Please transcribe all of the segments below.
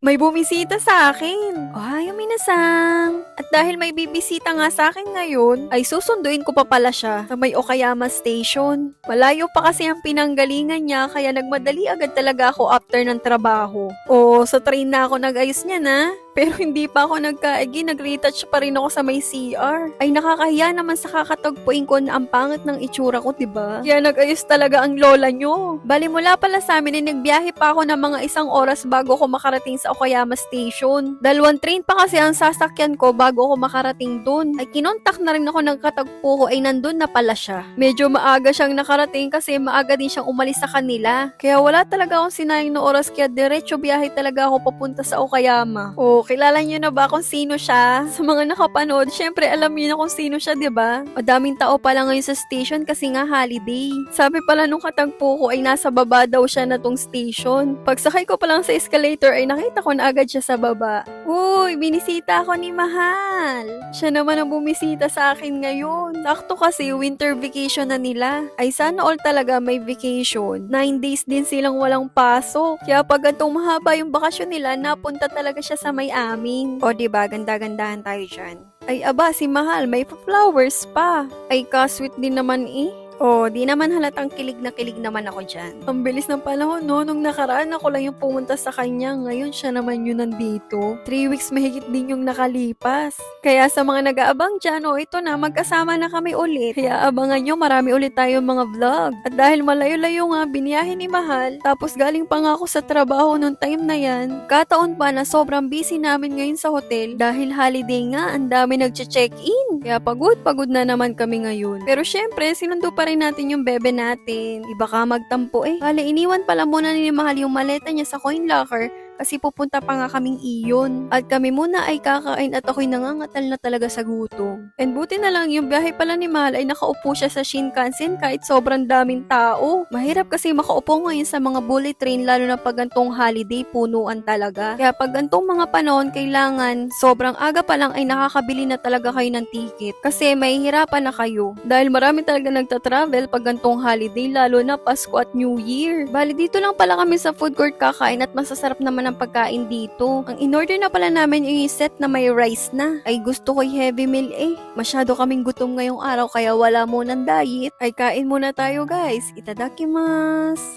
May bumisita sa akin. Ohayo minasang. At dahil may bibisita nga sa akin ngayon, ay susunduin ko pa pala siya sa may Okayama Station. Malayo pa kasi ang pinanggalingan niya kaya nagmadali agad talaga ako after ng trabaho. O sa train na ako nag-ayos niya na. Pero hindi pa ako nagkaigi, nag-retouch pa rin ako sa may CR. Ay nakakahiya naman sa kakatagpuin ko na ang pangit ng itsura ko, diba? Kaya nag-ayos talaga ang lola nyo. Bali mula pala sa amin ay nagbiyahe pa ako ng mga 1 oras bago ako makarating sa Okayama Station. 2 train pa kasi ang sasakyan ko bago ako makarating dun. Ay kinontak na rin ako ng katagpo ko ay nandun na pala siya. Medyo maaga siyang nakarating kasi maaga din siyang umalis sa kanila. Kaya wala talaga akong sinayang na oras kaya diretso biyahe talaga ako papunta sa Okayama. O, kilala niyo na ba kung sino siya? Sa mga nakapanood, syempre alam niyo na kung sino siya, 'di ba? Madaming tao pala ngayon sa station kasi nga holiday. Sabi pala nung katagpo ko ay nasa baba daw siya na tong station. Pagsakay ko pa lang sa escalator ay nakita ko na agad siya sa baba. Uy, binisita ako ni Mahal. Siya naman ang bumisita sa akin ngayon. Sakto kasi winter vacation na nila. Ay sana all talaga may vacation. 9 days din silang walang pasok. Kaya pag ganitong mahaba yung bakasyon nila, napunta talaga siya sa may amin. O diba, ganda-gandahan tayo dyan. Ay aba, si Mahal, may flowers pa. Ay ka-sweet din naman eh. Oh, di naman halatang kilig naman ako dyan. Ang bilis ng panahon, no? Nung nakaraan ako lang yung pumunta sa kanya. Ngayon siya naman yun nandito. 3 weeks mahigit din yung nakalipas. Kaya sa mga nag-aabang dyan, oh, ito na, magkasama na kami ulit. Kaya abangan nyo, marami ulit tayong mga vlog. At dahil malayo-layo nga, biniyahe ni Mahal. Tapos galing pa nga ako sa trabaho nung time na yan. Kataon pa na sobrang busy namin ngayon sa hotel. Dahil holiday nga, ang dami nag-check-in. Kaya pagod na naman kami ngayon. Pero syempre, sinundo pa rin natin yung bebe natin. Iba ka magtampo eh. Bale, iniwan pala muna ni Mahal yung maleta niya sa coin locker kasi pupunta pa nga kaming iyon. At kami muna ay kakain at ako'y nangangatal na talaga sa gutom. And buti na lang yung biyahe pala ni Mahal ay nakaupo siya sa Shinkansen kahit sobrang daming tao. Mahirap kasi makaupo ngayon sa mga bullet train lalo na pag gantong holiday, punuan talaga. Kaya pag gantong mga panahon, kailangan sobrang aga pa lang ay nakakabili na talaga kayo ng ticket. Kasi mahihirapan na kayo. Dahil marami talaga nagtatravel pag gantong holiday lalo na Pasko at New Year. Bali dito lang pala kami sa food court kakain at masasarap naman ang pagkain dito. Ang in-order na pala namin yung set na may rice na. Ay gusto ko heavy meal eh. Masyado kaming gutom ngayong araw kaya wala munang diet. Ay kain muna tayo guys. Itadakimasu.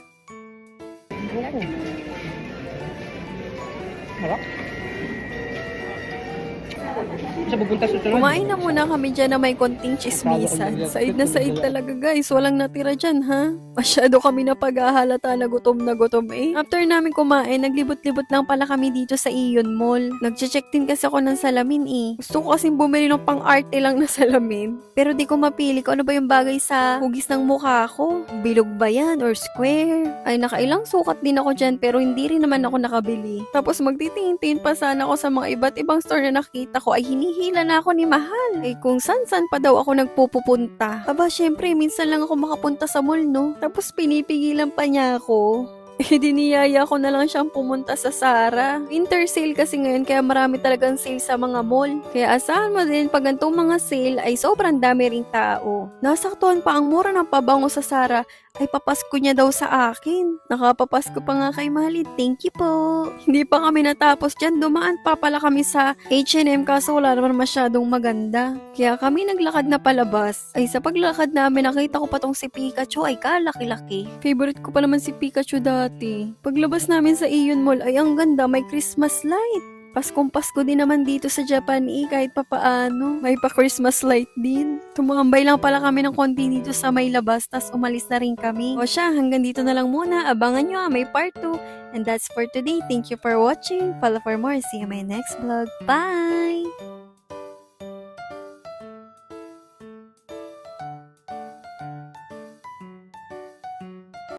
Harap. Sa pupunta sa sunod. Kumain na muna kami dyan na may konting chismisan. Said na said talaga guys. Walang natira dyan ha. Masyado kami na paghahalata na gutom eh. After namin kumain, naglibot-libot lang pala kami dito sa Ion Mall. Nag-check din kasi ako ng salamin eh. Gusto ko kasing bumili ng pang-arte lang na salamin. Pero di ko mapili kung ano ba yung bagay sa hugis ng mukha ko. Bilog ba yan or square? Ay nakailang sukat din ako dyan pero hindi rin naman ako nakabili. Tapos magtitingin pa sana ako sa mga iba't ibang store na nakita ko ay hinihila na ako ni Mahal. Eh kung san-san pa daw ako nagpupunta. Aba syempre minsan lang ako makapunta sa mall no. Tapos pinipigilan pa niya ako. Eh, diniyaya ko na lang siyang pumunta sa Zara. Winter sale kasi ngayon kaya marami talagang sale sa mga mall. Kaya asahan mo din pag ganitong mga sale ay sobrang dami ring tao. Nasaktuhan pa ang mura ng pabango sa Zara ay papasko niya daw sa akin. Nakapapasko pa nga kay Mahal. Thank you po. Hindi pa kami natapos dyan. Dumaan pa pala kami sa H&M kaso wala naman masyadong maganda. Kaya kami naglakad na palabas. Ay sa paglakad namin nakita ko pa tong si Pikachu ay kalaki-laki. Favorite ko pa naman si Pikachu dati. Paglabas namin sa Ion Mall ay ang ganda, may Christmas light. Paskong-Pasko din naman dito sa Japan kahit papaano. May pa-Christmas light din. Tumambay lang pala kami ng konti dito sa may labas, tas umalis na rin kami. O siya, hanggang dito na lang muna. Abangan nyo may part 2. And that's for today. Thank you for watching. Follow for more. See you in my next vlog. Bye!